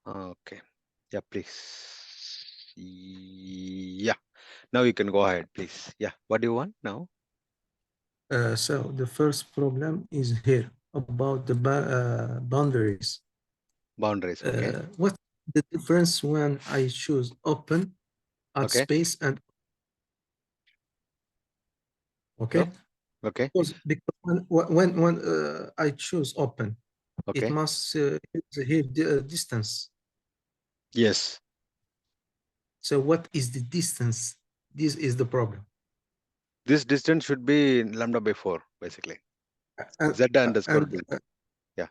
Okay. Yeah, please. Yeah. Now you can go ahead, please. Yeah. What do you want now? So the first problem is here about the boundaries. Boundaries. Okay. What's the difference when I choose open, add Okay. space, and Oh, okay? okay. Because when I choose open, it Okay. must use here the distance. Yes. So what is the distance? This is the problem. This distance should be lambda by 4, basically. And Z underscore and B. Yeah.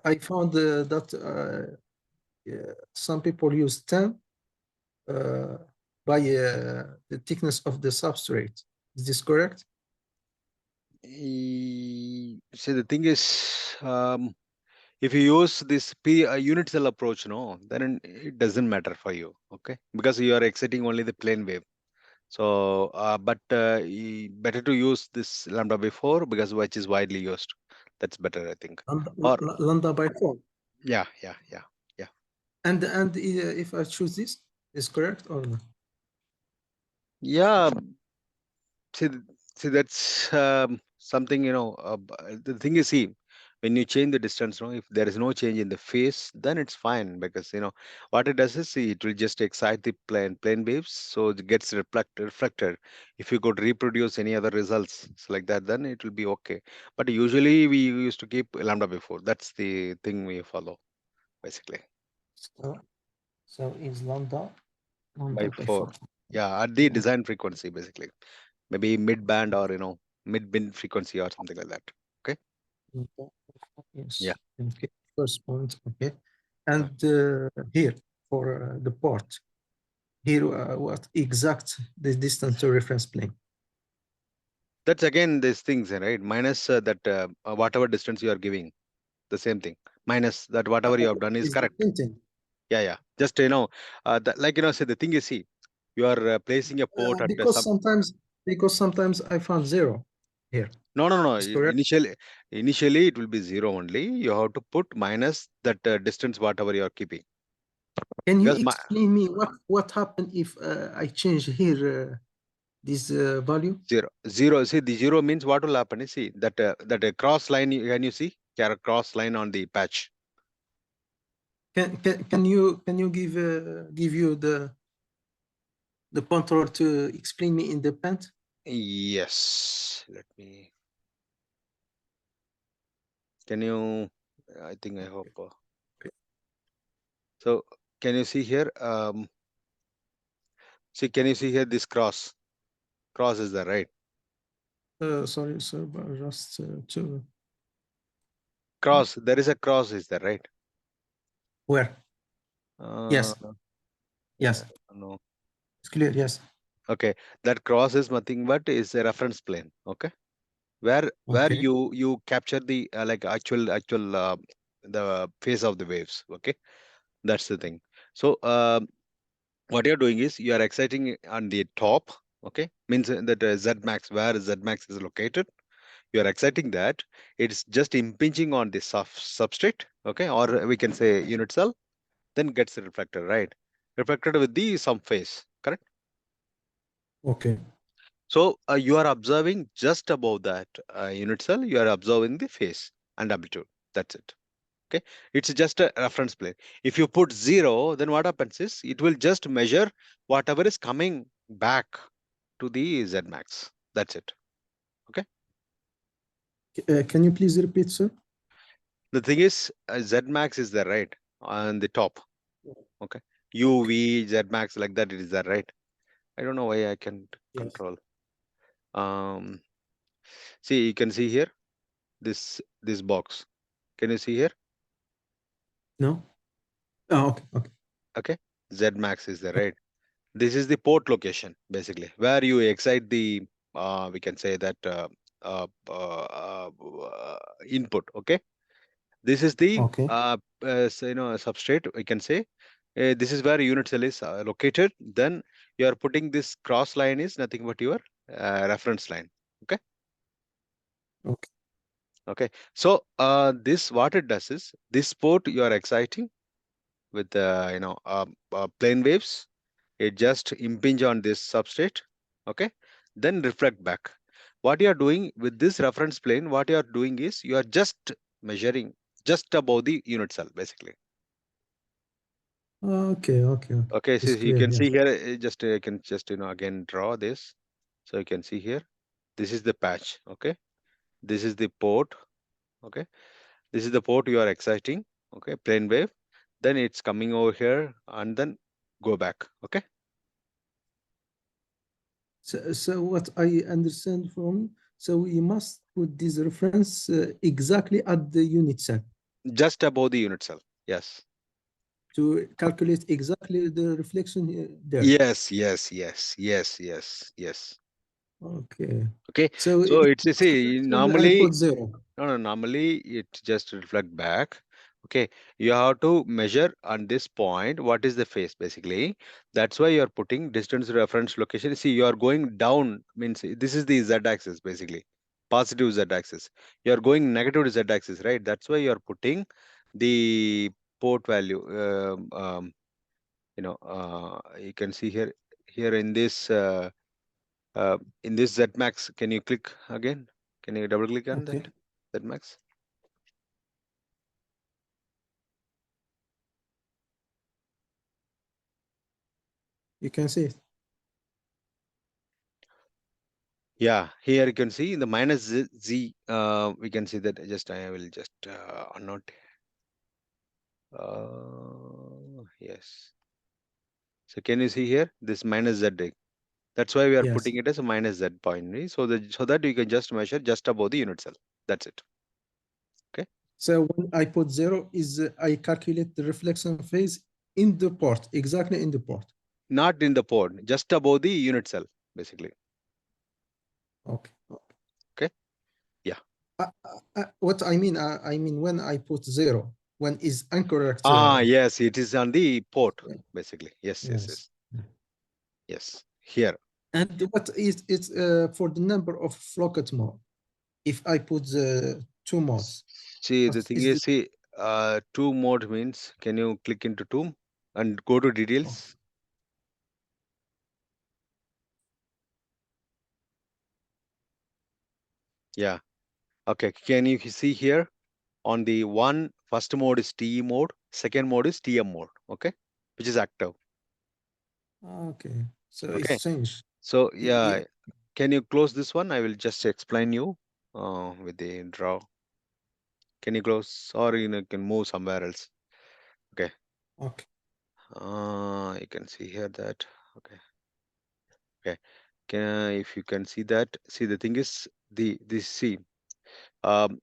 I found that some people use 10 uh, by the thickness of the substrate. Is this correct? See, the thing is, if you use this unit cell approach, no, then it doesn't matter for you, okay? Because you are exciting only the plane wave. So, better to use this lambda by 4 because which is widely used. That's better, I think. Or Lambda by 4. yeah, yeah, yeah, yeah, And if I choose this, is correct or not? yeah. See, see, that's something the thing is, see, when you change the distance, no, if there is no change in the phase, then it's fine because what it does is, see, it will just excite the plane waves, so it gets reflected. If you could reproduce any other results like that, then it will be okay. But usually we used to keep lambda before. That's the thing we follow basically So, so is by lambda by 4. 4. Yeah, at the design frequency basically, maybe mid band or mid band frequency or something like that. Okay. Yeah. Yes. Okay. First point. Okay. Yeah. And here for the port, here what exact the distance to reference plane? That's again these things, right? Minus that whatever distance you are giving, the same thing. Minus that whatever you have done is Is the correct. same thing. Yeah, yeah. Just like say the thing is, see, you are placing a port at Because some. sometimes I found zero here. No, no, no. Is correct. Initially it will be zero only. You have to put minus that distance whatever you are keeping. Can you Because explain me what happened if I change here this value? zero. See, the zero means what will happen is, see that a cross line. Can you see? There a cross line on the patch. Can you give you the control to explain me in the pen? Yes. Let me. Can you? I think I hope. So can you see here? See, can you see here this cross? Cross is there, right? Sorry, sir, but just to Cross. There is a cross, is there, right? where? Uh, Yes, yes, no. it's clear. Yes. Okay, that cross is nothing but is a reference plane. Okay, where Okay. you capture the like actual the phase of the waves. Okay, that's the thing. So what you're doing is you are exciting on the top. Okay, means that Z max where Z max is located. You are exciting that it's just impinging on the substrate, okay, or we can say unit cell, then gets reflected, right? Reflected with the some phase, correct? Okay. So you are observing just above that unit cell, you are observing the phase and amplitude. That's it. Okay, it's just a reference plane. If you put zero, then what happens is it will just measure whatever is coming back to the Z max. That's it. Okay. Can you please repeat, sir? The thing is, Z max is there, right? On the top. Okay. Okay. UV, Z max, like that, it is there, right? I don't know why I can Yes. control. Um, see, you can see here this box. Can you see here? No. Oh, okay. Okay. Okay. Z max is there, right? This is the port location, basically, where you excite the we can say that input. Okay. This is the Okay. substrate, we can say. This is where unit cell is located. Then you are putting this cross line is nothing but your reference line. Okay. Okay. Okay. So this what it does is this port you are exciting. with plane waves. It just impinge on this substrate, okay, then reflect back. What you are doing with this reference plane, what you are doing is you are just measuring just above the unit cell basically. Okay, okay, okay. Okay, so It's you clear, can see yes. here, just I can just again draw this. So you can see here, this is the patch, okay, this is the port, okay, this is the port you are exciting, okay, plane wave, then it's coming over here and then go back, okay, So what I understand from, so we must put this reference exactly at the unit cell just above the unit cell. Yes. to calculate exactly the reflection there. Yes, yes, yes, yes, yes, yes. Okay. Okay. So So it it's, you must see, correct when I normally, put zero. no, no, normally it just reflect back. Okay. You have to measure on this point what is the phase basically. That's why you are putting distance reference location. See, you are going down, means this is the Z axis basically, positive Z axis. You are going negative to Z axis, right? That's why you are putting the port value. You can see here, here in this Zmax. Can you click again? Can you double click on that Okay. Zmax? You can see it. Yeah, here you can see in the minus Z, we can see that. Just I will just note. Yes. So can you see here this minus Z? That's why we are Yes. putting it as a minus Z point, right? So that you can just measure just above the unit cell. That's it. Okay. So when I put zero is I calculate the reflection phase in the port, exactly in the port. Not in the port, just above the unit cell, basically. Okay. Okay. Yeah. What I mean when I put zero, when is incorrect. Yes, it is on the port, basically. Yes, yes, Yes. yes, yes. Here. And what is it for the number of flocket mode? If I put the two modes, See, the what thing is is, the see, two mode means, can you click into two and go to oh, details? Yeah. Okay. Can you see here on the one, first mode is TE mode, second mode is TM mode. Okay. Which is active. okay? So it's Okay. changed. So, Yeah. yeah. Can you close this one? I will just explain you with the draw. Can you close, or can move somewhere else? Okay. Okay. You can see here that. Okay. Okay. If you can see that, see, the thing is, this, see, um,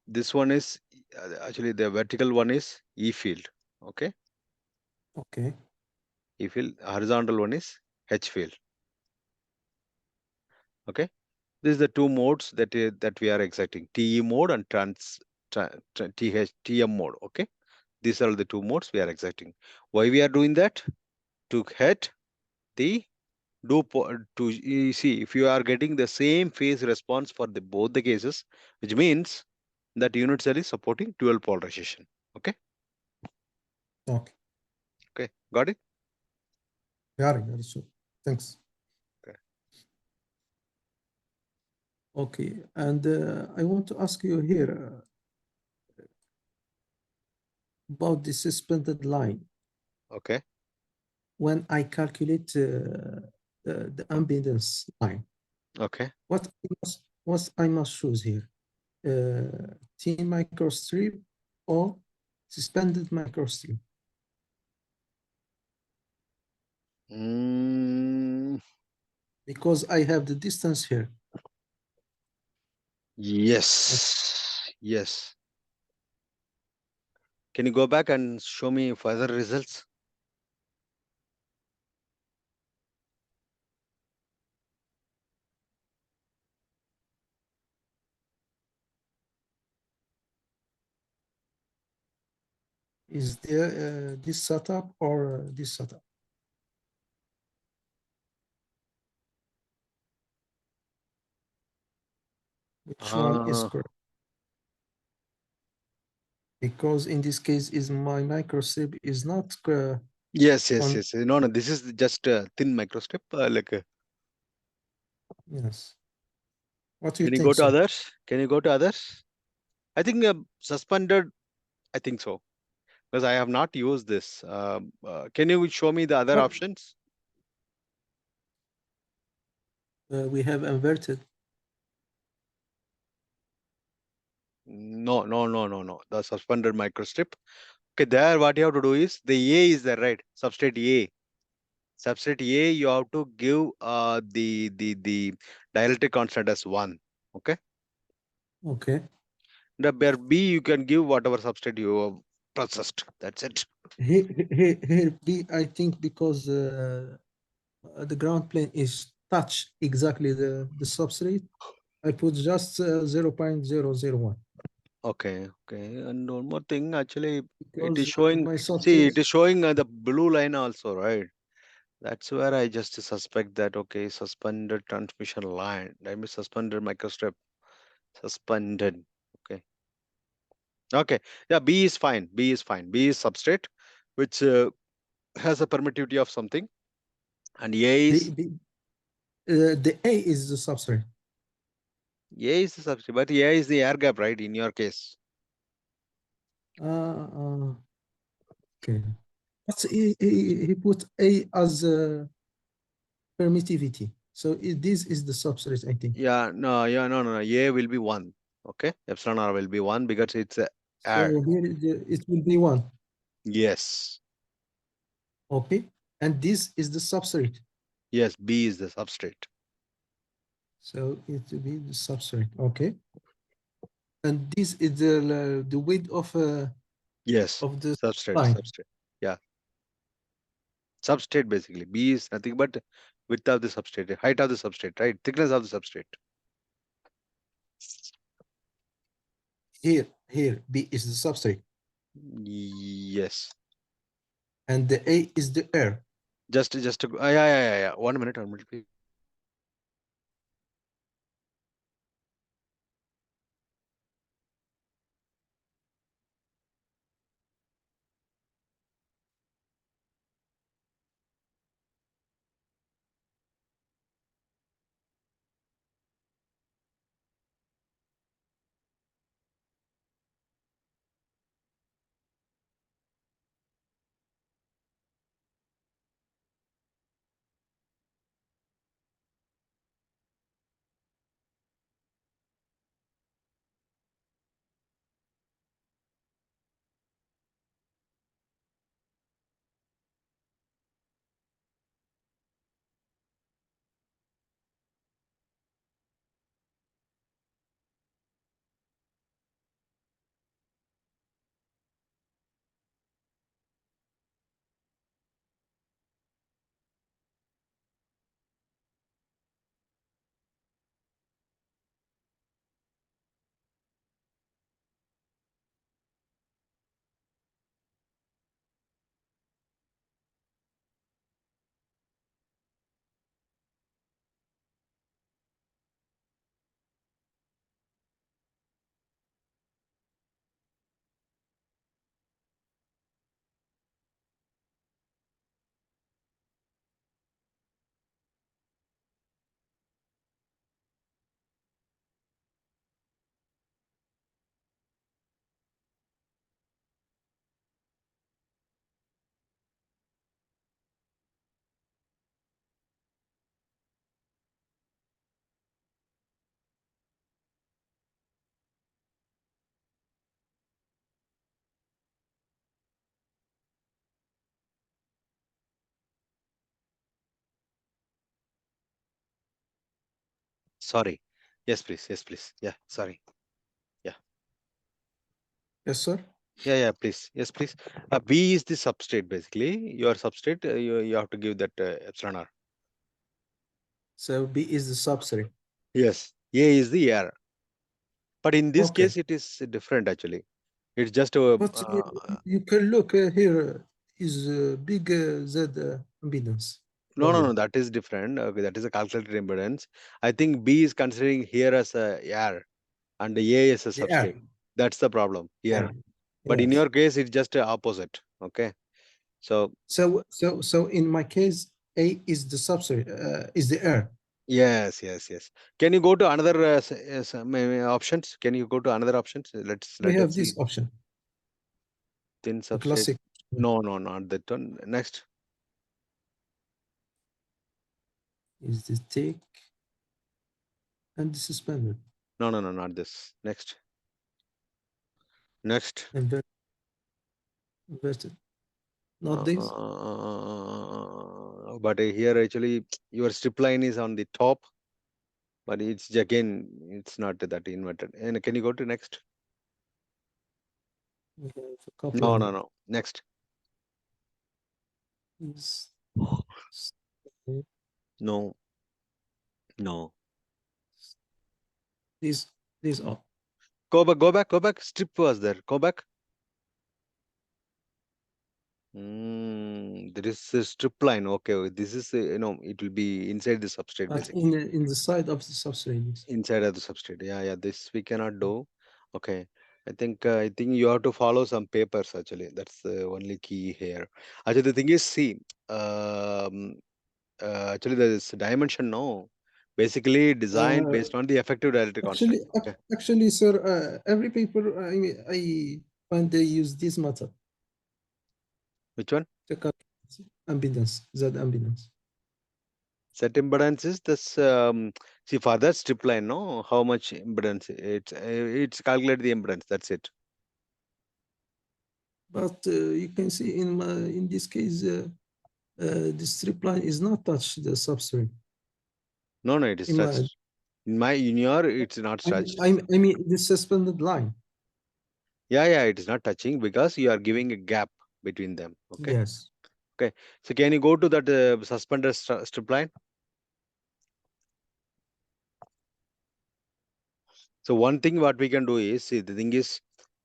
this one is actually, the vertical one is E field. Okay. Okay. E field. Horizontal one is H field. Okay. This is the two modes that we are exciting: TE mode and TM mode. Okay. These are the two modes we are exciting. Why we are doing that? To get the to, you see, if you are getting the same phase response for the both the cases, which means that unit cell is supporting dual polarization. Okay. Okay. Okay. Got it? Very soon. Thanks. Okay. Okay. And I want to ask you here about the suspended line. Okay. When I calculate the impedance line, Okay. what I must choose here? T microstrip or suspended microstrip? Mm, Because I have the distance here. yes. Yes. Can you go back and show me further results? Is there this setup or this setup? Which one is Uh, correct? because in this case is my microstrip is not Yes, yes, on. yes. No, no, this is just a thin microstrip. Yes. What do you Can you think, go to sir? others? Can you go to others? I think suspended. I think so because I have not used this. Can you show me the other What options? we have inverted. No, no, no, no, no. The suspended microstrip. Okay, there what you have to do is the A is there, right? Substrate A. Substrate A, you have to give the dielectric constant as one. Okay. Okay. The bear B, you can give whatever substrate you have processed. That's it. Here B, I think because the ground plane is touch exactly the substrate. I put just 0.001 Okay, okay. And one more thing, actually, it is because showing. my See, substrate. it is showing the blue line also, right? That's where I just suspect that. Okay, suspended transmission line. That means suspended microstrip. Suspended. Okay. Okay. Yeah, B is fine. B is fine. B is substrate, which has a permittivity of something, and A is The, the A is the substrate. A is the substrate, but A is the air gap, right? In your case. Uh, okay. But he put A as permittivity. So this is the substrate, I think. Yeah, no, yeah, no, no, no. A will be one. Okay, epsilon r will be one because it's air. So here it will be one. Yes, Okay. And this is the substrate. yes. B is the substrate. So it will be the substrate. Okay. And this is the width Yes, of the substrate, line. substrate. Yeah, substrate basically. B is nothing but width of the substrate, height of the substrate, right? Thickness of the substrate. Here B is the substrate. Yes. And the A is the air. Yeah, yeah, yeah, yeah. 1 minute, 1 minute, please. Sorry. Yes, please. Yes, please. Yeah, sorry. Yeah, Yes, sir. yeah, yeah, please. Yes, please. B is the substrate basically. Your substrate, you have to give that epsilon r. So B is the substrate. Yes, A is the air. But in this Okay. case, it is different actually. It's just But you can look here is big Z impedance no, no, no. module. That is different. Okay, that is a calculated impedance. I think B is considering here as a air and A is a The substrate. R. That's the problem R. here. But in Yes. your case, it's just opposite. Okay. So So in my case, A is the substrate, is the air. yes, yes, yes. Can you go to another options? Can you go to another options? We Let us have see. this option, Thin the substrate. classic. No, no, not that one. Next. Is the thick and the suspended. No, no, no, not this. Next. Next. Inver- Inverted. Not this. But here actually your strip line is on the top, but it's again it's not that inverted. And can you go to next? We have a couple No, of no, them. no. Next. Is No, no. this this up. Go back, go back, go back. Strip was there. Go back. There is a strip line. Okay, this is it will be inside the substrate But basically. in the side of the substrate. Inside of the substrate. Yeah, yeah. This we cannot do. Okay. I think you have to follow some papers actually. That's the only key here. Actually, the thing is, see, um, actually there is dimension. No, basically designed Uh, based on the effective dielectric constant. Okay. actually, sir, every paper I mean, I find they use this method Which one? to calculate impedance, Z impedance. Set impedance is this. See, for that strip line, no, how much impedance? It's calculate the impedance. That's it. But you can see in this case, the strip line is not touch the substrate. No, no, it is In my, touched. In your, it's not touched. I mean, the suspended line. Yeah, yeah, it is not touching because you are giving a gap between them. Okay. Yes. Okay. So can you go to that suspended strip line? So one thing what we can do is, see, the thing is,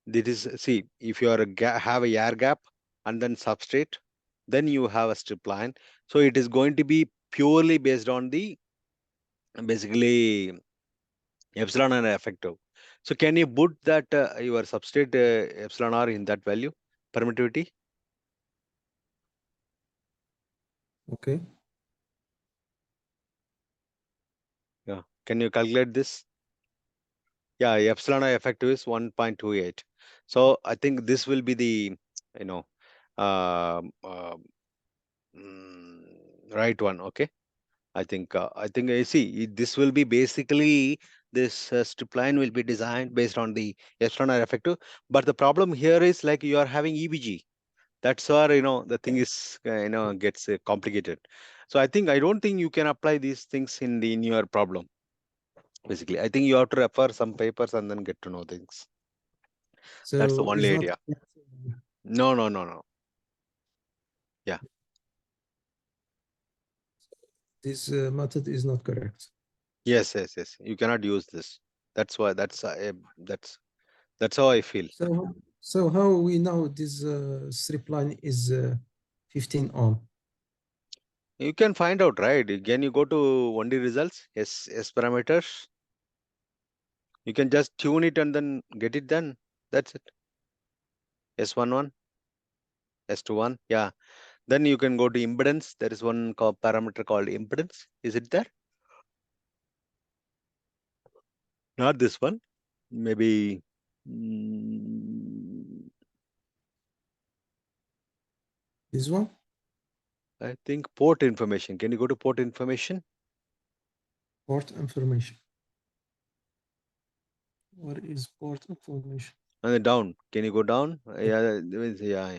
this is, see, if you are have a air gap and then substrate, then you have a strip line. So it is going to be purely based on the basically epsilon and effective. So can you put that your substrate epsilon r in that value permittivity? Okay. Yeah. Can you calculate this? Yeah, epsilon I effective is 1.28. So I think this will be the, you know, um, um, right one. Okay. I think I see this will be basically this strip line will be designed based on the epsilon I effective. But the problem here is like you are having EBG. That's where the thing is gets complicated. So I don't think you can apply these things in your problem. Basically, I think you have to refer some papers and then get to know things. That's the So only it's not idea. No, no, no, no. Yeah. this method is not correct. Yes, yes, yes. You cannot use this. That's why. That's how I feel. So how we know this strip line is 15 ohm? You can find out, right? Can you go to 1D results? Yes, S parameters. You can just tune it and then get it done. That's it. S11, S21. Yeah. Then you can go to impedance. There is one parameter called impedance. Is it there? Not this one. Maybe. mm, This one? I think port information. Can you go to port information? Port information. What is port information? And then down. Can you go down? Yeah, yeah, yeah.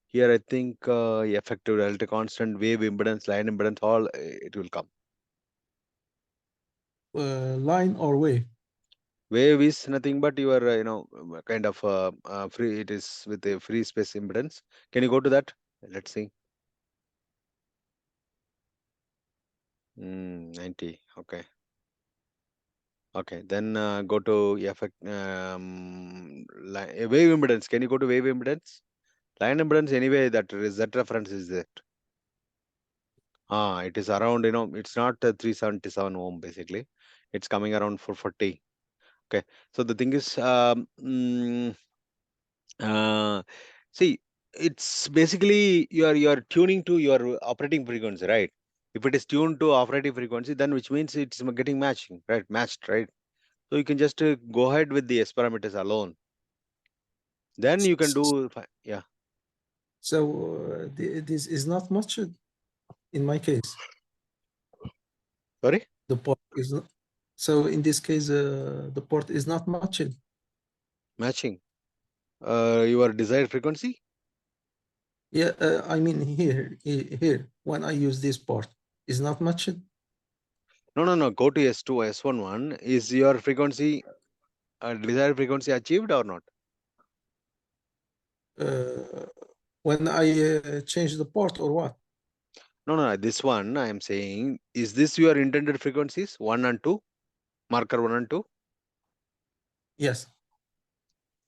Here I think effective delta constant, wave impedance, line impedance, all it will come. Line or wave? Wave is nothing but your kind of free. It is with a free space impedance. Can you go to that? Let's see. 90. Okay. Okay. Then go to effect wave impedance. Can you go to wave impedance? Line impedance anyway. That reference is that. It is around. It's not 377 ohm basically. It's coming around 440. Okay. So the thing is, Uh, See, it's basically you are tuning to your operating frequency, right? If it is tuned to operating frequency, then which means it's getting matching, right? Matched, right? So you can just go ahead with the S parameters alone. Then you can do, yeah. So this is not much in my case. Sorry, The port is not. So in this case, the port is not matched. matching. Your desired frequency. Yeah, I mean here when I use this port is not matched. No, no, no. Go to S2, S11. Is your frequency desired frequency achieved or not? Uh, when I change the port or what? No, no, no. This one I am saying, is this your intended frequencies? One and two, marker one and two. Yes.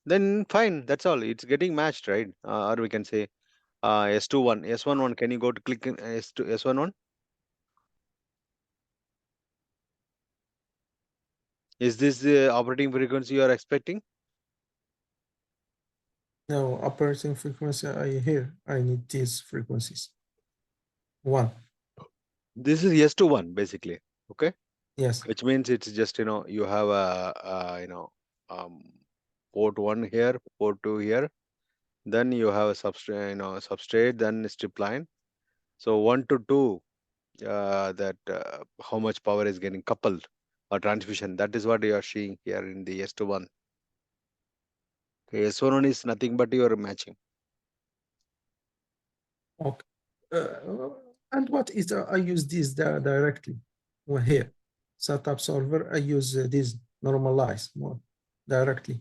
Then fine. That's all. It's getting matched, right? Or we can say S21, S11. Can you go to click in S2, S11? Is this the operating frequency you are expecting? No, operating frequency I hear. I need these frequencies. One. This is S21 basically. Okay, Yes. which means it's just you have um, port one here, port two here. Then you have a substrate, substrate, then strip line. So one to two, that how much power is getting coupled or transmission. That is what you are seeing here in the S21. Okay, S11 is nothing but your matching. Okay. And what is I use this directly. Well, here, setup solver. I use this normalize more directly.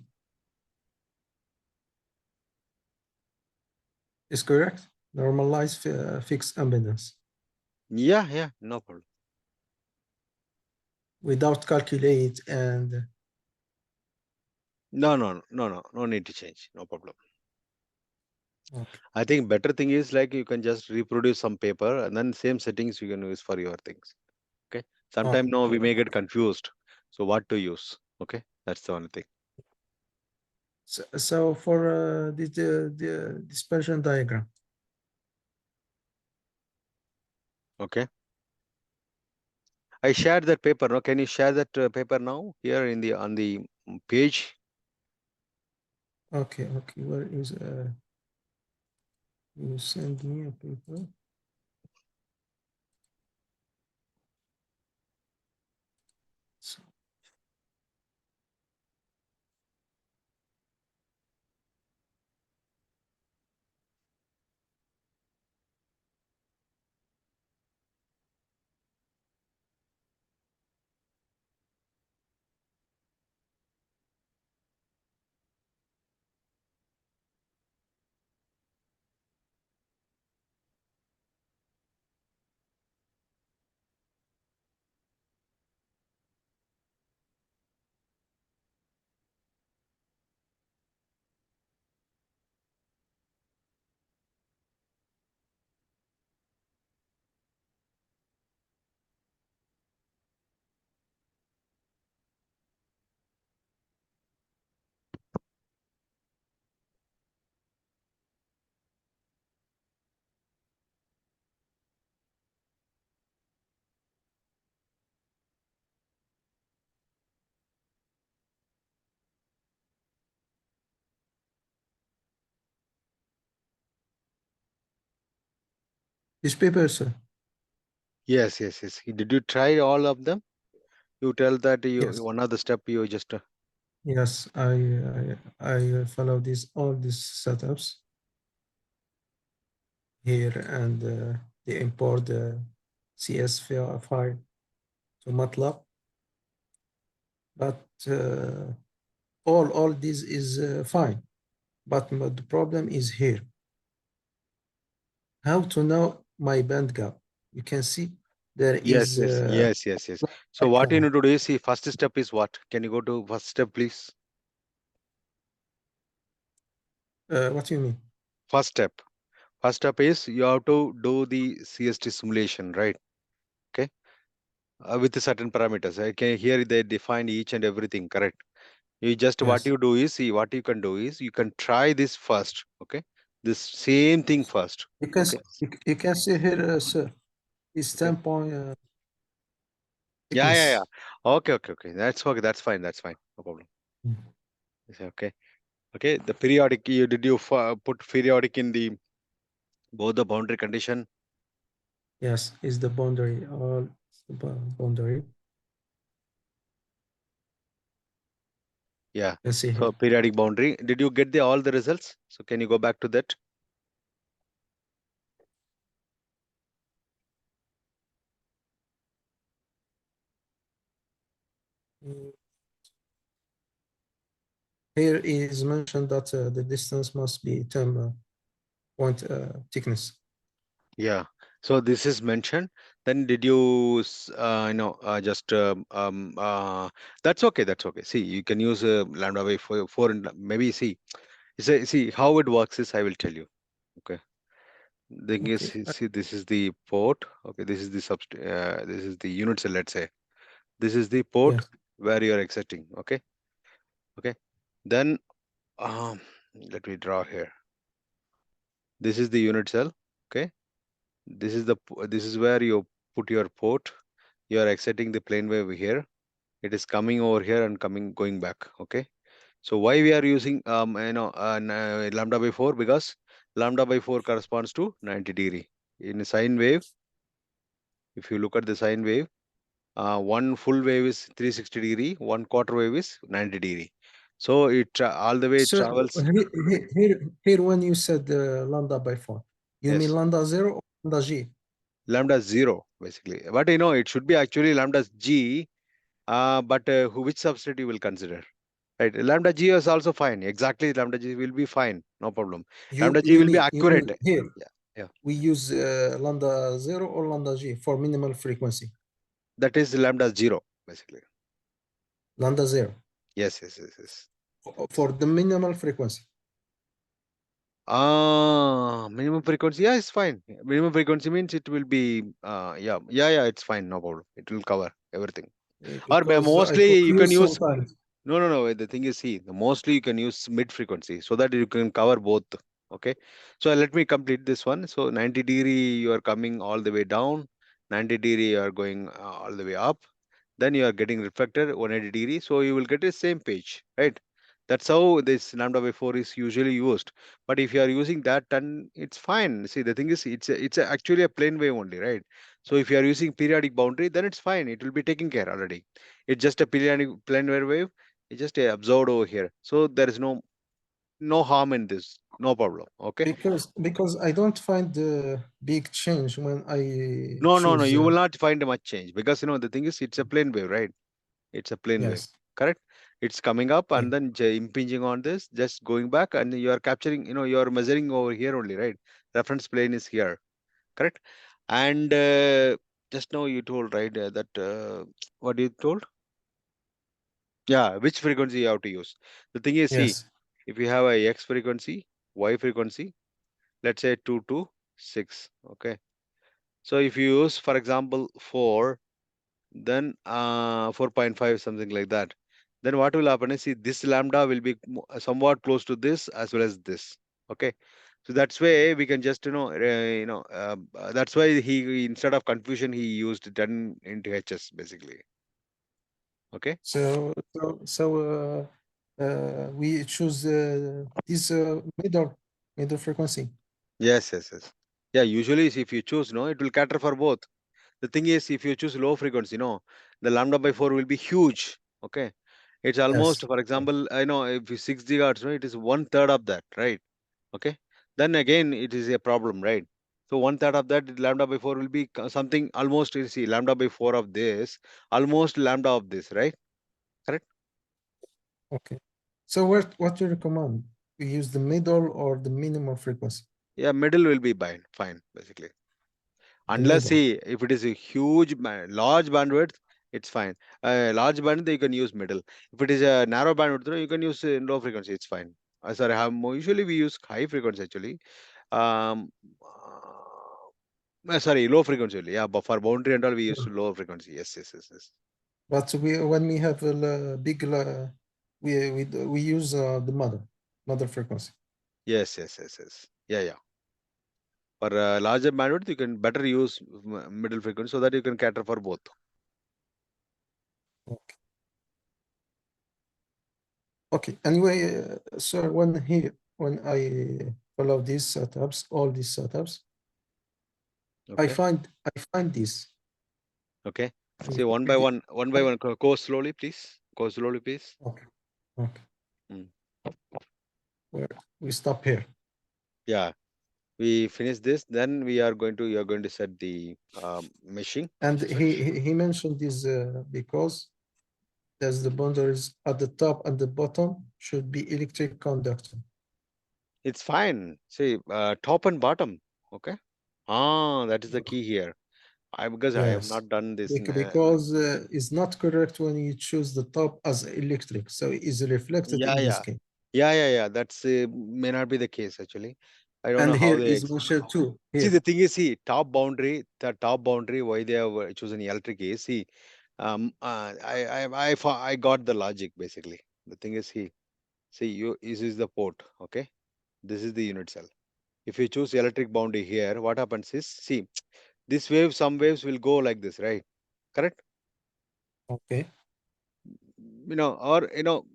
Is correct? Normalize fixed impedance Yeah, yeah, no problem. without calculate and No, no, no, no, no need to change. No problem. okay. I think better thing is like you can just reproduce some paper and then same settings you can use for your things. Okay. Sometimes Okay. no, we may get confused. So what to use? Okay. That's the only thing. So for the dispersion diagram. Okay. I shared that paper. No, can you share that paper now here in the on the page? Okay. Okay. Where is you send me a paper? So, this paper, sir. Yes, yes, yes. Did you try all of them? You tell that Yes. one other step you just Yes. I follow this all these setups here and they import the CS file to Matlab. But all this is fine. But the problem is here. How to know my band gap? You can see there yes, is yes, yes, yes, yes. So what you icon. need to do is see first step is what? Can you go to first step, please? What do you mean? First step. First step is you have to do the CST simulation, right? Okay, with certain parameters. Okay, here they define each and everything, correct? You just what Yes. you do is, see, what you can do is you can try this first. Okay, this same thing first. Because Okay. you can see here, sir, is Okay. 10 point Yeah, yeah, thickness. yeah. Okay, okay, okay. That's okay. That's fine. That's fine. No problem. Mm. Yes, okay. Okay. The periodic. You did you put periodic in the both the boundary condition? Yes, is the boundary, all boundary. Yeah. Let's see here. So periodic boundary. Did you get the all the results? So can you go back to that? Mm, Here is mentioned that the distance must be 10 point thickness. Yeah. So this is mentioned. Then did you, just that's okay. That's okay. See, you can use lambda by four and maybe see. See how it works is I will tell you. Okay. Thing is, Okay. see, this is the port. Okay, this is the this is the unit cell. Let's say this is the port Yes. where you are exiting. Okay. Okay. Then let me draw here. This is the unit cell. Okay. This is this is where you put your port. You are exiting the plane wave here. It is coming over here and coming going back. Okay. So why we are using lambda by 4? Because lambda by 4 corresponds to 90 degree. In a sine wave, if you look at the sine wave, one full wave is 360 degree, one quarter wave is 90 degree. So all the way it So travels. here when you said lambda by 4, you mean Yes, lambda 0 or lambda g? lambda 0 basically. But it should be actually lambda g. But which substrate you will consider? Right, lambda g is also fine. Exactly, lambda g will be fine. No problem. Lambda g will be You mean accurate. here Yeah, yeah. we use lambda 0 or lambda g for minimal frequency? That is lambda 0 basically. Lambda 0 Yes, yes, yes, yes. for the minimal frequency. Minimum frequency. Yeah, it's fine. Minimum frequency means it will be. Yeah, yeah, yeah. It's fine. No problem. It will cover everything. Or Because I mostly you can confuse use. sometimes. No, no, no. The thing is, see, mostly you can use mid frequency so that you can cover both. Okay. So let me complete this one. So 90 degree, you are coming all the way down. 90 degree, you are going all the way up. Then you are getting reflected 180 degree. So you will get the same page, right? That's how this lambda by 4 is usually used. But if you are using that, then it's fine. See, the thing is, actually a plane wave only, right? So if you are using periodic boundary, then it's fine. It will be taken care already. It's just a periodic plane wave. It's just absorbed over here. So there is no harm in this. No problem. Okay. Because I don't find the big change when I No, no, no. choose. You will not find much change because the thing is, it's a plane wave, right? It's a plane wave, Yes. correct? It's coming up Yeah. and then impinging on this, just going back, and you are capturing, you are measuring over here only, right? Reference plane is here, correct? And just now you told, right, that what you told? Yeah, which frequency you have to use. The thing is, see, Yes. if you have a X frequency, Y frequency, let's say 2 to 6, okay? So if you use, for example, 4, then 4.5, something like that, then what will happen is, see, this lambda will be somewhat close to this as well as this. Okay, so that's why we can just that's why he, instead of confusion, he used 10 into hs basically. Okay. We choose this middle frequency. Yes, yes, yes. Yeah, usually if you choose, no, it will cater for both. The thing is, if you choose low frequency, no, the lambda by 4 will be huge. Okay, it's almost, Yes. for example, I know if you 6 gigahertz, no, it is one third of that, right? Okay, then again it is a problem, right? So one third of that lambda by 4 will be something almost, you see, lambda by 4 of this, almost lambda of this, right? Correct. Okay. So what you recommend? We use the middle or the minimum frequency? Yeah, middle will be fine basically. The Unless, middle. see, if it is a huge large bandwidth, it's fine. Large bandwidth you can use middle. If it is a narrow bandwidth, you can use low frequency, it's fine. Sorry, usually we use high frequency actually. um Sorry, low frequency only. Yeah, but for boundary and all, we use Yeah. low frequency. Yes, yes, yes, yes. But when we have a big we use the mother frequency. Yes, yes, yes, yes. Yeah, yeah. For larger bandwidth, you can better use middle frequency so that you can cater for both. Okay. Okay. Anyway, so when I follow these setups, all these setups, Okay, I find this. okay. I See, one by find it. one, one by I, one. Go slowly, please. Go slowly, please. okay. Okay. Mm. Where we stop here. Yeah, we finish this. Then we are going to you are going to set the meshing. And he mentioned this because there's the boundaries at the top and the bottom should be electric conductor. It's fine. See, top and bottom. Okay. Ah, that is the key here. I because I have Yes, not done this. because it's not correct when you choose the top as electric, so it is reflected Yeah, in this yeah, case. yeah. That's may not be the case actually. I don't And know how here they is mentioned too. see. Here, The thing is, see, the top boundary. Why they have chosen electric is see. I got the logic basically. The thing is, see, you this is the port. Okay, this is the unit cell. If you choose electric boundary here, what happens is, see, this wave, some waves will go like this, right? Correct? okay, Or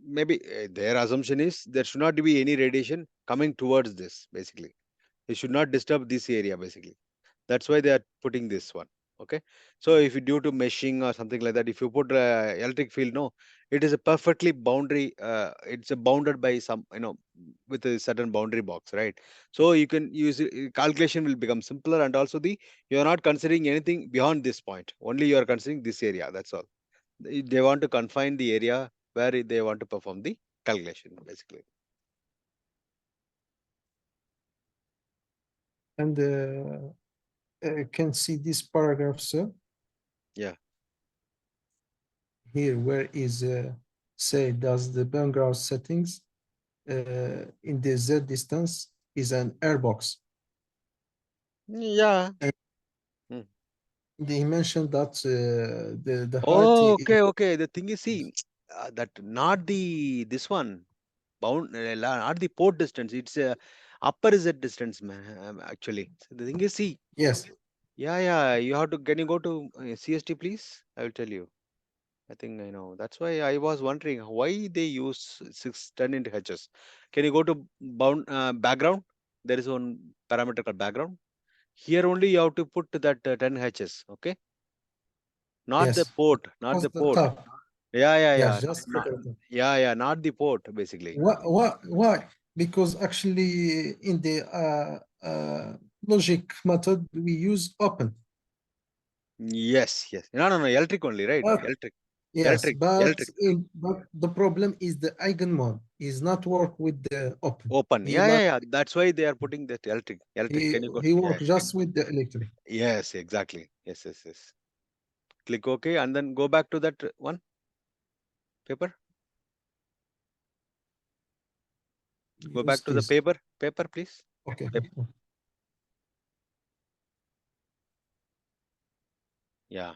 maybe their assumption is there should not be any radiation coming towards this, basically. It should not disturb this area, basically. That's why they are putting this one. Okay. So if you due to meshing or something like that, if you put electric field, no, it is a perfectly boundary. It's a bounded by some, with a certain boundary box, right? So you can use calculation will become simpler, and also you are not considering anything beyond this point. Only you are considering this area. That's all. They want to confine the area where they want to perform the calculation, basically. and can see this paragraph, sir. Yeah. Here, where is say does the background settings in the Z distance is an airbox. Yeah. And Hmm. they mentioned that the height Oh, is okay, okay. The thing is, see, that not the this one not the port distance. It's upper is at distance, man. Actually, so the thing is, see, yes, yeah, yeah. You have to. Can you go to CST, please? I will tell you. I think I know. That's why I was wondering why they use 610 into HS. Can you go to background? There is one parameter called background. Here only you have to put that 10 HS. Okay, not the yes, port, not the just the port. top. Yeah, yeah, yeah. Yes, just Not, the top. not the port basically. Why? Because actually, in the logic method, we use open. Yes, yes. No, no, no. Electric only, right? But Electric, yes, electric, electric. but the problem is the eigenmode is not work with the open. Open. He Yeah, yeah, like yeah. That's why they are putting that electric. Electric. Can you go? he Yeah. work just with the electric. Yes, exactly. Yes, yes, yes. Click OK and then go back to that one paper. Go Use back to the this. paper, please. Okay. Pap- Yeah.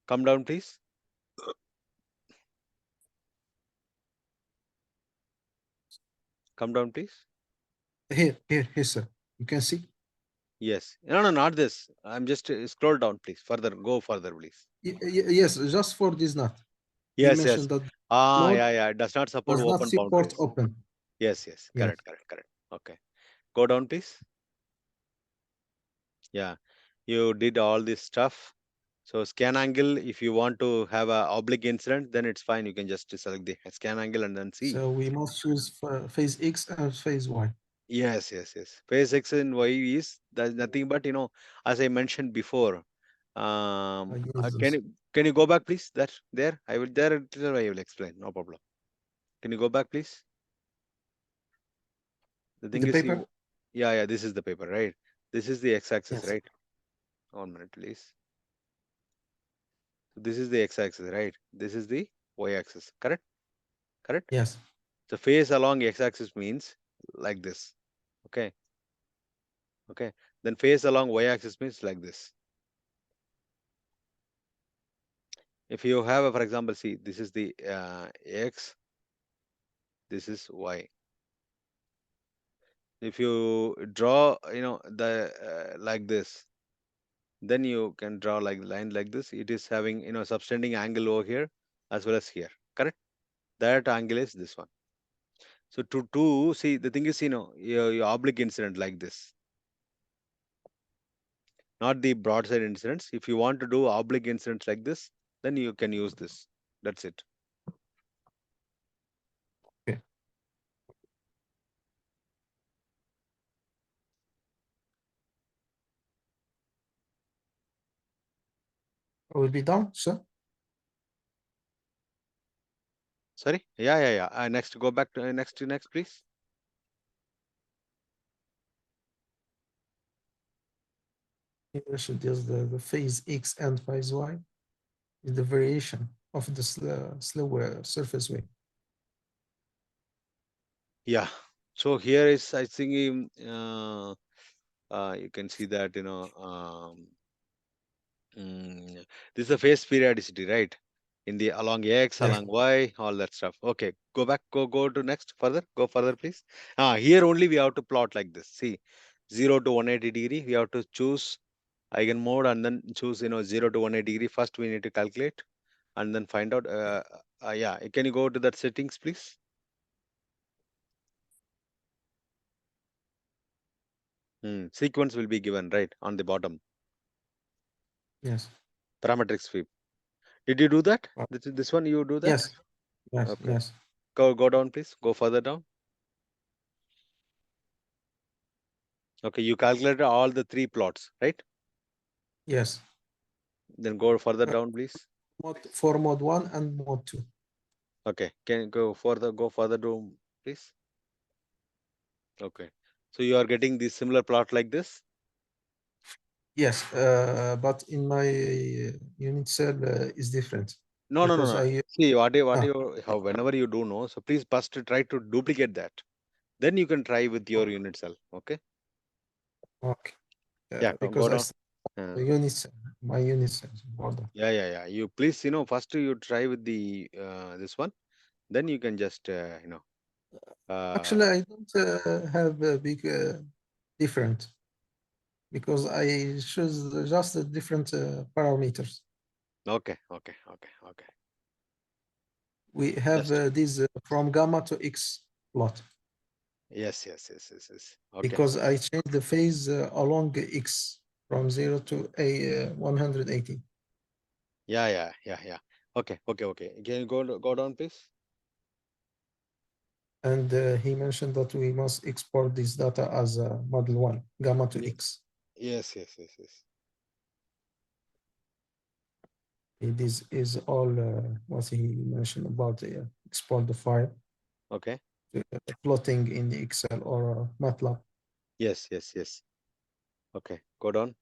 Come down, please. Come down, please. Here, sir. You can see. Yes. No, no, not this. I'm just scroll down, please. Further, go further, please. Yes, just for this not. He Yes, yes. mentioned that Ah, mode yeah, yeah. It does not support does not open support boundaries. open. Yes, yes. Yes. Correct, correct, correct. Okay. Go down, please. Yeah. You did all this stuff. So scan angle, if you want to have a oblique incident, then it's fine. You can just select the scan angle and then see. So we must choose phase X and phase Y. Yes, yes, yes. Phase X and Y is that's nothing but as I mentioned before. I Uh, use can this. you can you go back, please? There I will there it is, I will explain. No problem. Can you go back, please? The In thing the is, paper? yeah, yeah. This is the paper, right? This is the x-axis, Yes. right? 1 minute, please. So this is the x-axis, right? This is the y-axis. Correct? Correct. Yes. The phase along x-axis means like this. Okay. Okay. Then phase along y-axis means like this. If you have, for example, see, this is the x, this is y. If you draw, the like this, then you can draw like line like this. It is having, subtending angle over here as well as here. Correct? That angle is this one. So to see, the thing is, your oblique incident like this, not the broadside incidents. If you want to do oblique incidents like this, then you can use this. That's it. Okay. I will be done, sir. Sorry? Yeah, yeah, yeah. Next, go back to next, please. He mentioned is the phase X and phase Y is the variation of the slow surface wave. Yeah. So here is, I think, you can see that, this is a phase periodicity, right? In the along X, Yes, along Y, all that stuff. Okay, go back, go to next, further, go further, please. Here only we have to plot like this. See, 0 to 180 degree, we have to choose eigen mode and then choose, 0 to 180 degree. First, we need to calculate and then find out. Yeah, can you go to that settings, please? Sequence will be given, right, on the bottom. yes, Parametric sweep. Did you do that? uh, This one you do that? yes, yes, Okay. yes, Go down, please. Go further down. Okay, you calculated all the three plots, right? yes. Then go further Uh, down, please. for mode one and mode two. Okay, can you go further down, please? Okay. So you are getting the similar plot like this? Yes, but in my unit cell is different No, no, no, because no. I See, ah whenever you do know, so please first try to duplicate that. Then you can try with your unit cell. Okay. okay Yeah, because go I down. still Uh, the unit cell, my unit cell is border. yeah, yeah, yeah. You please, first you try with the this one. Then you can just, Actually, uh, I don't have a big different because I choose just the different parameters. okay, okay, okay, okay. We have Just this from gamma to X plot yes, yes, yes, yes, yes. Okay. because I change the phase along X from 0 to a 180. Yeah, yeah, yeah, yeah. Okay, okay, okay. Can you go down, please? And he mentioned that we must export this data as a model 1, gamma to Ye- X. Yes, yes, yes, yes. This is all what he mentioned about export the file Okay. to plotting in the Excel or Matlab. Yes, yes, yes. Okay. Go down.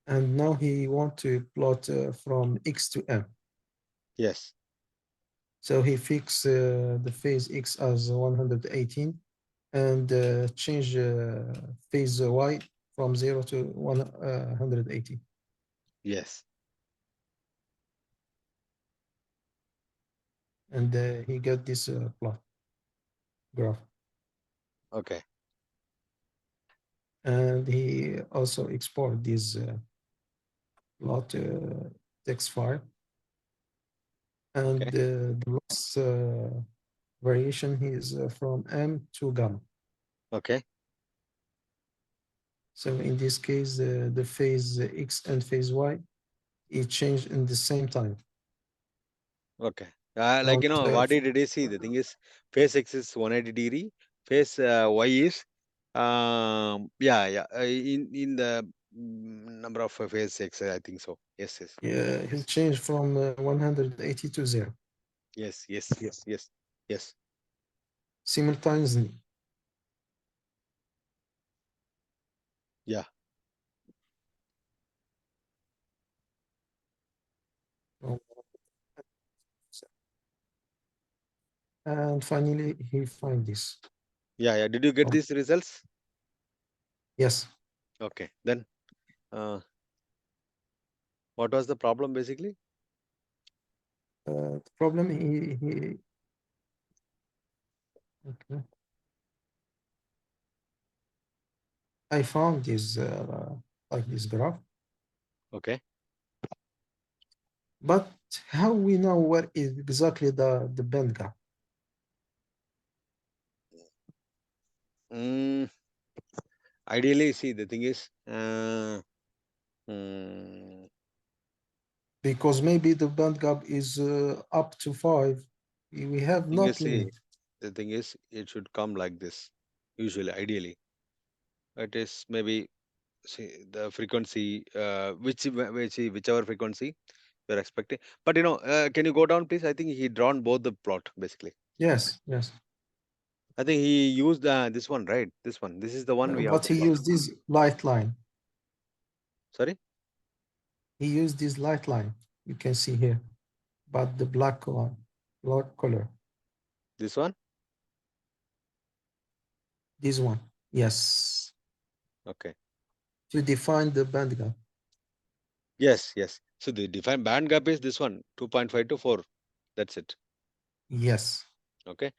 And now he want to plot from X to M. Yes, So he fix the phase X as 118 and change phase Y from 0 to 180. yes. And he get this plot graph. Okay. And he also export this plot text file. And Okay. the last variation is from M to gamma. Okay. So in this case, the phase X and phase Y, it changed in the same time. Okay. From What did he see? The thing is, phase X is 180 degree. Phase Y is, yeah, yeah. In the number of phase X, I think so. Yes, yes, yeah, he changed from 180 to 0 yes, yes, yes, yes, yes. simultaneously. Yeah, And finally, he find this. yeah, yeah. Did you get these results? Yes, Okay. Then, uh, what was the problem basically? The problem he okay. I found this like this graph, Okay. but how we know where is exactly the band gap? Mm, ideally, see, the thing is, mm, Because maybe the band gap is up to 5. We have thing is, not see, limit. the thing is, it should come like this. Usually, ideally, it is maybe see the frequency, whichever frequency you're expecting. But can you go down, please? I think he drawn both the plot basically. Yes, yes. I think he used this one, right? This one. This is the one we have But to he plot. used this light line. Sorry, He used this light line. You can see here, but the black one, black color. this one. This one. Yes. Okay. To define the band gap. Yes, yes. So the defined band gap is this one, 2.5 to 4. That's it. Yes. Okay.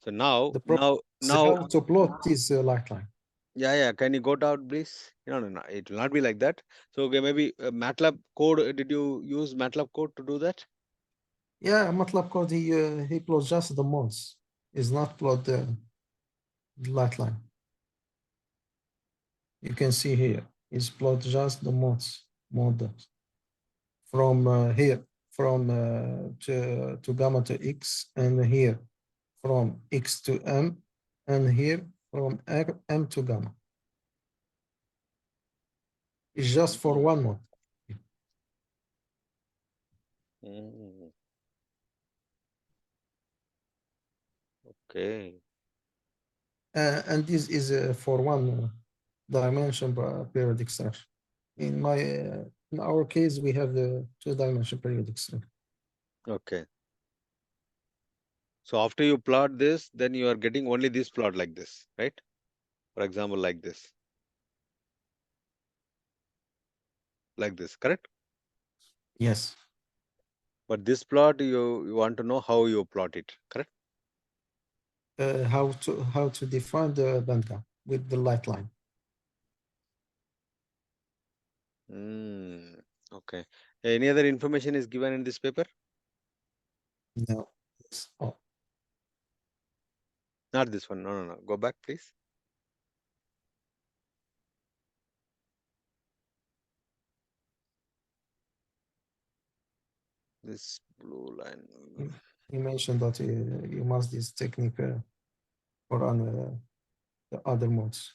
So now, The problem now, is now, how to plot this light line. yeah, yeah. Can you go down, please? No, no, no. It will not be like that. So okay, maybe Matlab code. Did you use Matlab code to do that? Yeah, MATLAB code, he plots just the modes. Is not plot the light line. You can see here. It's plot just the modes. Mode from here from to gamma to x, and here from x to m, and here from m to gamma. It's just for Mm, one mode. mm, okay. And this is for one dimension periodic structure. In our case, we have the two-dimension periodic structure. Okay. So after you plot this, then you are getting only this plot like this, right? For example, like this, correct? Yes. But this plot, you want to know how you plot it, correct? How to define the bandgap with the light line. Mm, okay. Any other information is given in this paper? No. Yes. Oh, Not this one. No, no, no. Go back, please. This blue line. you mentioned that you must this technique for on the other modes.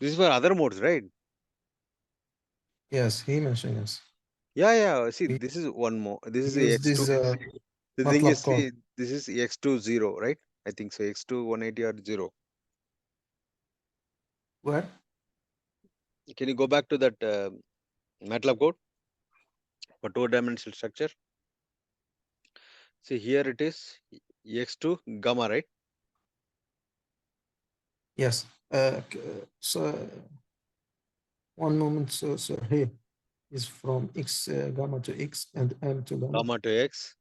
This is for other modes, right? Yes, he mentioned yes. Yeah, yeah. See, We this is one more. This is the use X2. this The thing is, MATLAB code. see, this is X2 0, right? I think so. X2 180 or 0. Where? Can you go back to that MATLAB code for two-dimensional structure? See, here it is X2 gamma, right? Yes. So one moment, so here is from x gamma to x and m to gamma. Gamma to X,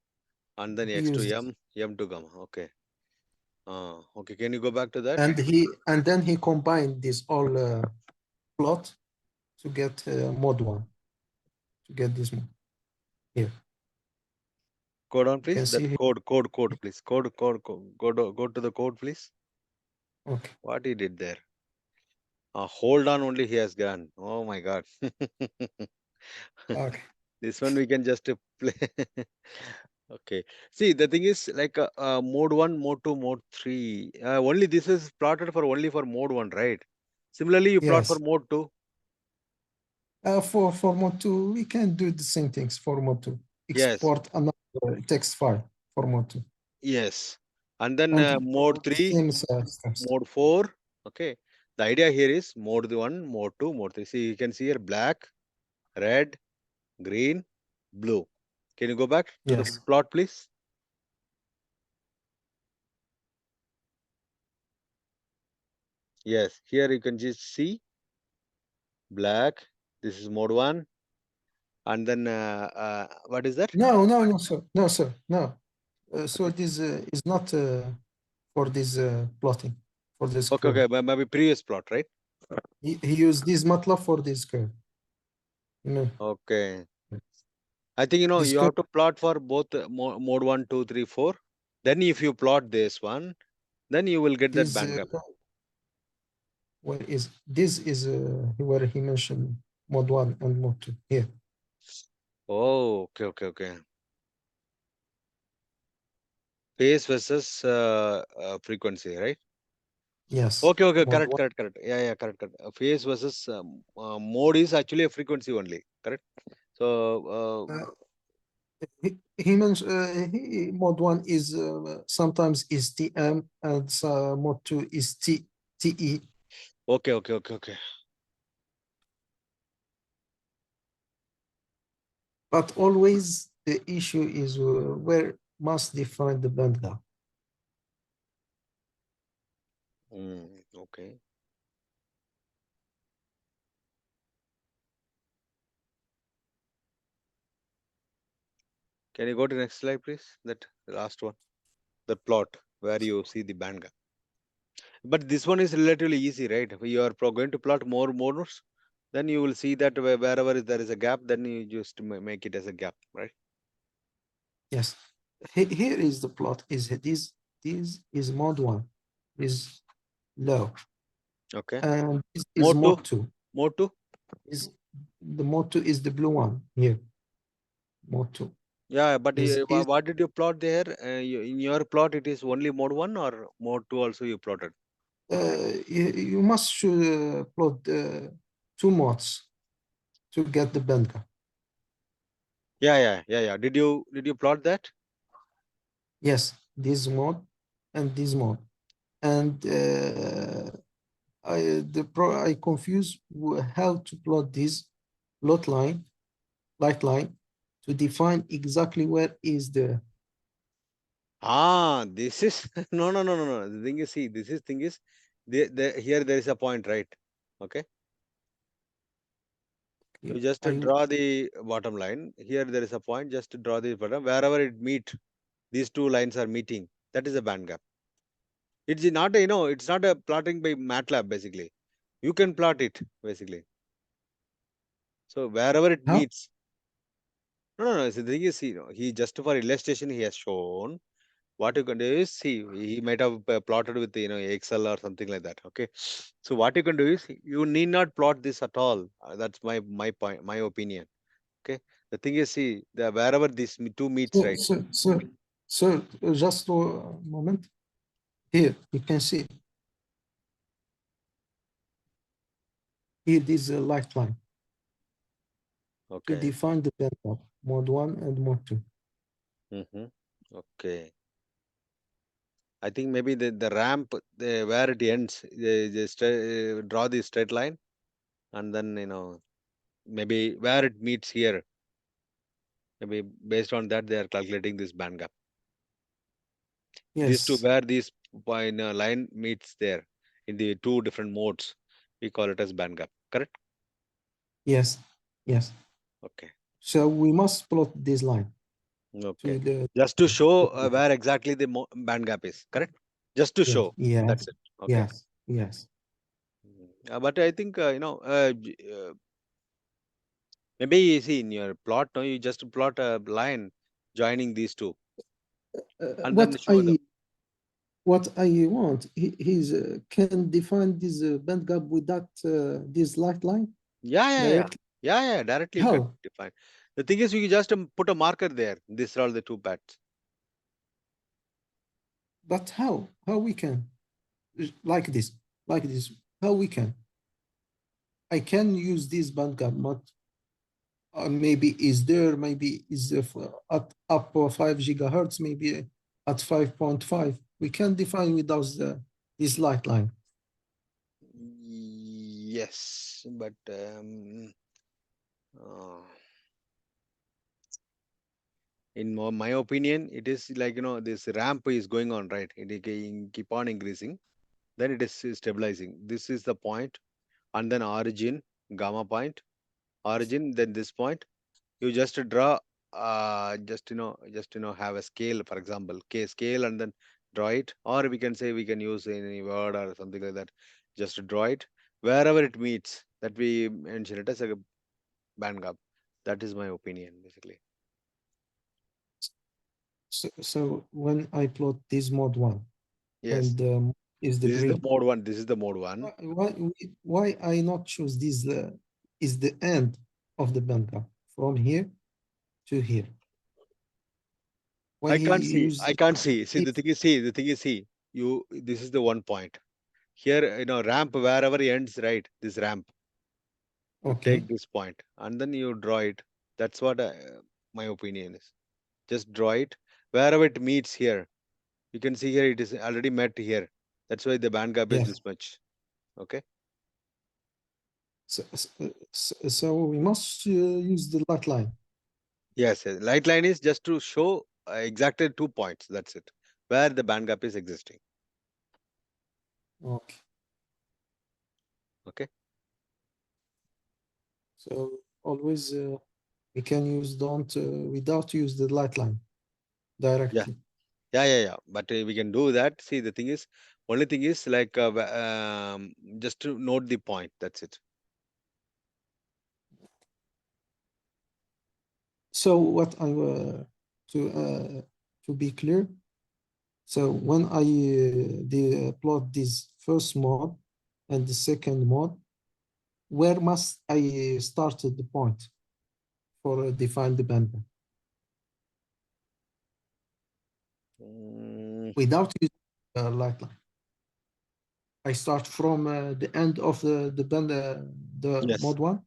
and then He X to used M, M to gamma. Okay. Okay. Can you go back to that? and then he combined this all plot to get mod one, to get this one here. Code on, You can please. That see here. code, please. Go to the code, please. Okay. What he did there? Hold on, only he has gone. Oh my God. Okay. This one we can just play. Okay. See, the thing is like mode one, mode two, mode three. Only this is plotted for only for mode one, right? Similarly, you plot for Yes. mode two. For mod 2, we can do the same things for mod 2. Yes, Export another text file for mod 2. yes. And then And mode three, same steps. mode four. Okay. The idea here is mode one, mode two, mode three. See, you can see here black, red, green, blue. Can you go back to the Yes. plot, please? Yes. Here you can just see black. This is mode one. and then what is that? No, no, no, sir. No, sir. No. So this is not for this plotting, for this Okay, curve. okay, maybe previous plot, right? He used this MATLAB for this curve. No, Okay. I think this you curve have to plot for both mode one, 2, 3, 4. Then if you plot this one, then you will get that this band gap. where is this is where he mentioned mode one and mode two here. Oh, okay, okay, okay. Phase versus frequency, right? Yes, Okay, okay, mode correct, one. correct, correct. Yeah, yeah, correct, correct. Phase versus mode is actually a frequency only, correct? So, Uh, he mentioned mode one is sometimes is TM and mode two is TE, okay, okay, okay, okay. but always the issue is where must define the band gap. Okay. Can you go to the next slide, please? That last one, the plot where you see the band gap. But this one is relatively easy, right? If you are going to plot more modes, then you will see that wherever there is a gap, then you just make it as a gap, right? Yes, here is the plot. Is this is mode one is low, Okay. and this is Mode 2, mode two. mode 2. Is the mode two is the blue one here. Mode two Yeah, but is what did you plot there? In your plot, it is only mode 1 or mode 2 also you plotted? you must should plot two modes to get the bandgap. Yeah, yeah, yeah, yeah. Did you plot that? Yes, this mode, and I confuse how to plot this lot line, light line, to define exactly where is the. Ah, this is no, no, no, no, no. The thing is, see, this is thing is, here there is a point, right? Okay. You just I draw the bottom line. Here there is a point. Just to draw the bottom. Wherever it meet, these two lines are meeting. That is a band gap. It's not it's not a plotting by Matlab basically. You can plot it basically. So wherever it how meets, no, no, no. So the thing is, see, he just for illustration he has shown. What you can do is see he might have plotted with Excel or something like that. Okay, so what you can do is you need not plot this at all. That's my point, my opinion. Okay, the thing is see the wherever these two meets, so right? so just a moment here you can see here this light line to Okay. define the bandgap mode one and mode two. Mm-hmm. Okay. I think maybe the ramp where it ends, draw the straight line, and then maybe where it meets here. Maybe based on that they are calculating this band gap. These two Yes, where this line meets there in the two different modes, we call it as band gap. Correct? yes, yes. Okay. So we must plot this line Okay. to the. Just to show where exactly the band gap is. Correct? Just to Yes, show. That's yes, it. Okay. yes, yes. But I think maybe you see in your plot, no, you just plot a line joining these two and then What show them. I want, he's can define this band gap with that this light line Yeah, yeah, yeah. directly. Yeah, yeah. Directly you can How? define. The thing is, you just put a marker there. These are all the two paths. But how? How we can like this, like this? How we can? I can use this band gap, but maybe is there, maybe is at up 5 gigahertz, maybe at 5.5. We can define without this light line. Yes, but uh, in my opinion, it is like this ramp is going on, right? Keep on increasing. Then it is stabilizing. This is the point, and then origin, gamma point, origin, then this point. You just draw, just have a scale, for example, scale, and then draw it, or we can say we can use any word or something like that. Just draw it wherever it meets. That we mention it as a band gap. That is my opinion, basically. So when I plot this mode one Yes, and is the this is the green, mode one. This is the mode one. why why I not choose this is the end of the band gap from here to here? Why I he can't see. use I can't see. See, this? the thing is, see, the thing is, see, you. This is the one point here. Ramp wherever it ends, right? This ramp. You Okay, take this point and then you draw it. That's what my opinion is. Just draw it wherever it meets here. You can see here it is already met here. That's why the band gap is yes. this much. Okay. So we must use the light line. Yes, yes. Light line is just to show exactly 2 points. That's it. Where the band gap is existing. Okay. Okay. So always we can use don't without use the light line Yeah. directly. Yeah, yeah, yeah. But we can do that. See, the thing is, only thing is like just to note the point. That's it. So what I to be clear, so when I plot this first mode and the second mode, where must I start at the point for define the bandwidth Mm, without using light line? I start from the end of the band, the yes, mode one,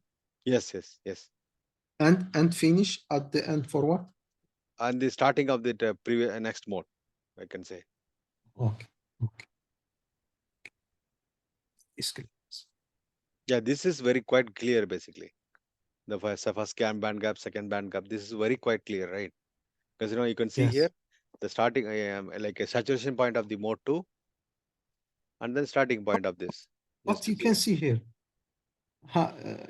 yes, yes, yes. and finish at the end for what? And the starting of the previous next mode, I can say. Okay, okay, it's clear. Yeah, this is very quite clear basically. The first scan band gap, second band gap. This is very quite clear, right? Because you can see here Yes. the starting like a saturation point of the mode two, and then starting point of this. Just But to you see. can see here,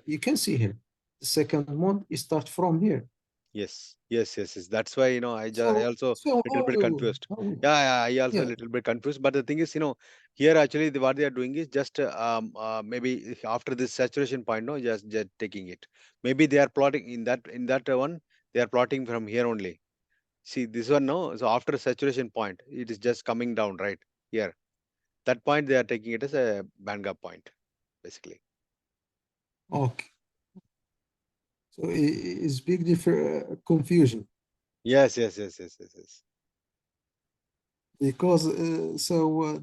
you can see here, the second mode is start from here. Yes, yes, yes, yes. That's why I So, also so little bit confused. how Yeah, yeah, I also a yeah, little bit confused. But the thing is, here actually what they are doing is just maybe after this saturation point, no, just taking it. Maybe they are plotting in that one. They are plotting from here only. See this one, no. So after saturation point, it is just coming down right here. That point they are taking it as a band gap point, basically. okay. So it's big confusion Yes, yes, yes, yes, yes, yes. because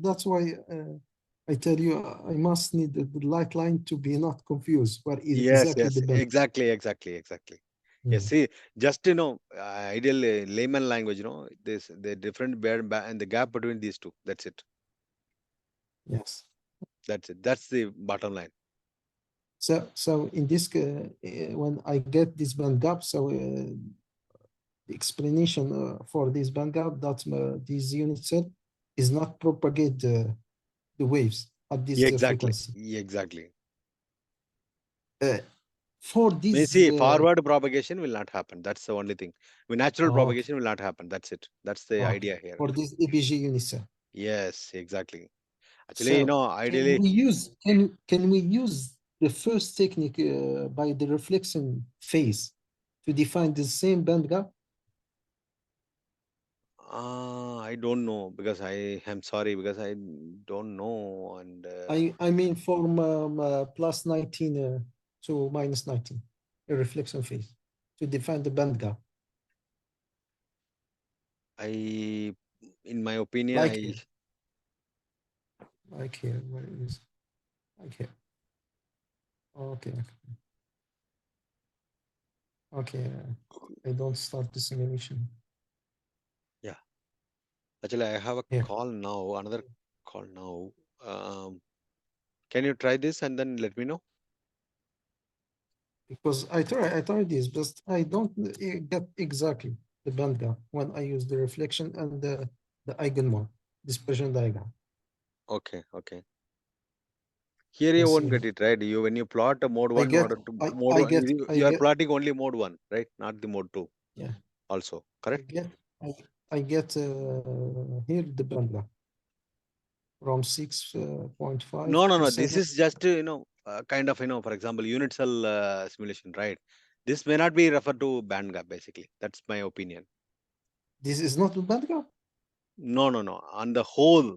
that's why I tell you I must need the light line to be not confused what is Yes, exactly yes, the band. exactly, exactly, exactly. Yes, Mm, see, just ideal layman language, this the different and the gap between these two. That's it. yes. That's it. That's the bottom line. So in this when I get this band gap, so the explanation for this band gap that this unit cell is not propagate the waves at Yeah, this exactly. frequency. Yeah, exactly. Uh, for May this, see, forward propagation will not happen. That's the only thing. Natural okay, propagation will not happen. That's it. That's the okay, idea here. for this EBG unit cell. Yes, exactly. Actually, So ideally, can we use the first technique by the reflection phase to define the same band gap? I don't know because I am sorry because I don't know and I mean from plus 19 to minus 19, a reflection phase to define the band gap. I, in my opinion, Like I here, like here, where is like here? Okay, okay. I don't start the simulation yeah. Actually, I have a here call now, another call now. Um, can you try this and then let me know? because I tried this, but I don't get exactly the band gap when I use the reflection and the eigen one, dispersion diagram. Okay, okay. Here I you won't see. get it right. You when you plot a mode I one, get, mode two, I, mode I one, get, you I you are get, plotting only mode one, right? Not the mode two. yeah, Also, I correct? get, I, I get here the bandgap from 6.5 No, no, to no. This 7. is just kind of for example, unit cell simulation, right? This may not be referred to band gap. Basically, that's my opinion. This is not the bandgap. No, no, no. On the whole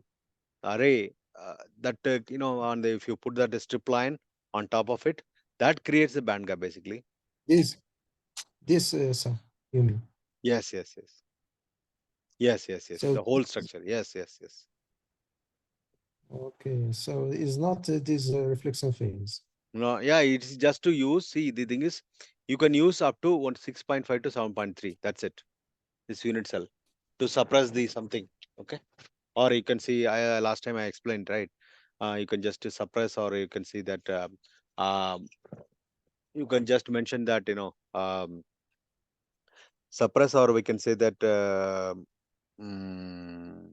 array, that on the if you put that strip line on top of it, that creates a band gap basically. This, this, sir, you mean. Yes, yes, yes, yes, yes, yes. So, The whole structure. Yes, yes, yes. okay, so it's not this reflection phase. No, yeah, it's just to use. See, the thing is, you can use up to 6.5 to 7.3. That's it. This unit cell to suppress the something. Okay. Or you can see, I last time I explained, right? You can just suppress, or you can see that um, you can just mention that suppress, or we can say that mm,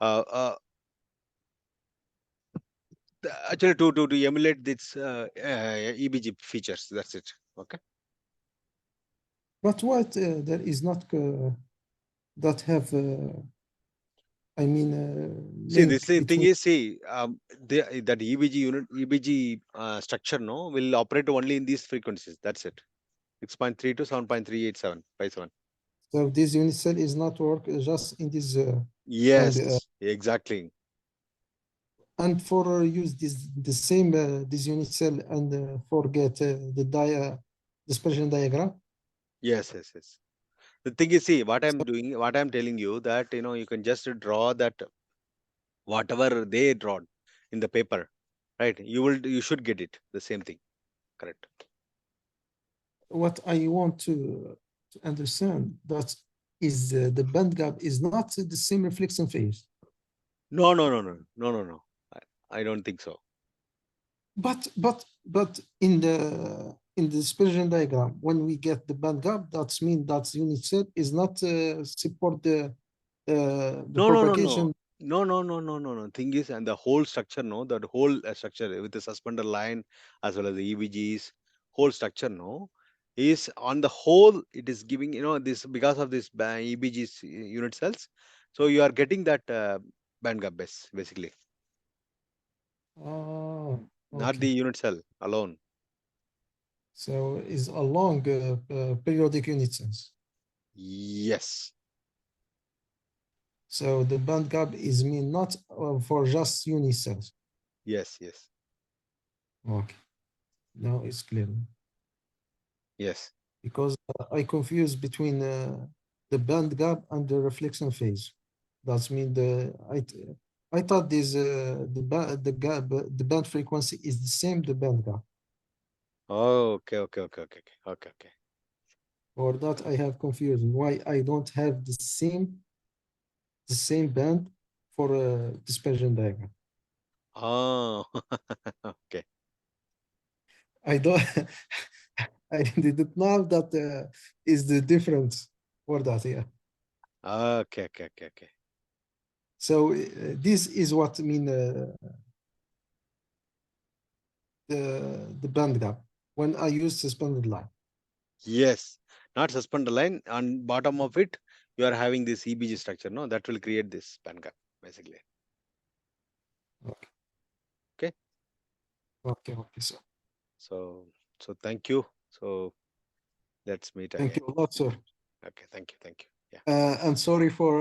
uh, uh, actually to emulate this EBG features. That's it. Okay. But what there is not that have, I mean, See, this link thing between. is, see, that EBG unit, EBG structure, no, will operate only in these frequencies. That's it. 6.3 to 7.387 by 7. So this unit cell is not work just in this and Yes, exactly. for use this the same this unit cell and forget the dispersion diagram. Yes, yes, yes. The thing is, see, what I'm So doing, what I'm telling you that, you can just draw that whatever they draw in the paper, right? You should get it. The same thing. Correct. what I want to understand that is the band gap is not the same reflection phase, No, no, no, no, no, no, no. I don't think so. but in the dispersion diagram when we get the band gap that means that unit cell is not support the No, no, no, no. propagation. No, no, no, no, no, no. Thing is, and the whole structure, no, that whole structure with the suspender line as well as the EVGs, whole structure, no, is on the whole, it is giving, this because of this EBGs unit cells. So you are getting that band gap base, basically, Oh, not the okay. unit cell alone. So is along periodic unit cells. Yes, So the band gap is mean not for just unit cells. yes, yes, Okay, now it's clear yes. because I confuse between the band gap and the reflection phase. That's mean I thought this the gap the band frequency is the same the band gap. Oh, okay, okay, okay, okay, okay, okay, okay. For that I have confusion why I don't have the same band for a dispersion diagram. Oh, okay, I don't. I didn't know that is the difference for that. Yeah. okay, okay, okay, okay. So this is what I mean the band gap when I use suspended line. Yes, not suspend the line. On bottom of it, you are having this EBG structure. No, that will create this band gap basically. Okay. Okay. Okay. Okay. So So thank you. So let's meet thank again. you a lot, sir. Okay. Thank you. Thank you. Yeah. And sorry for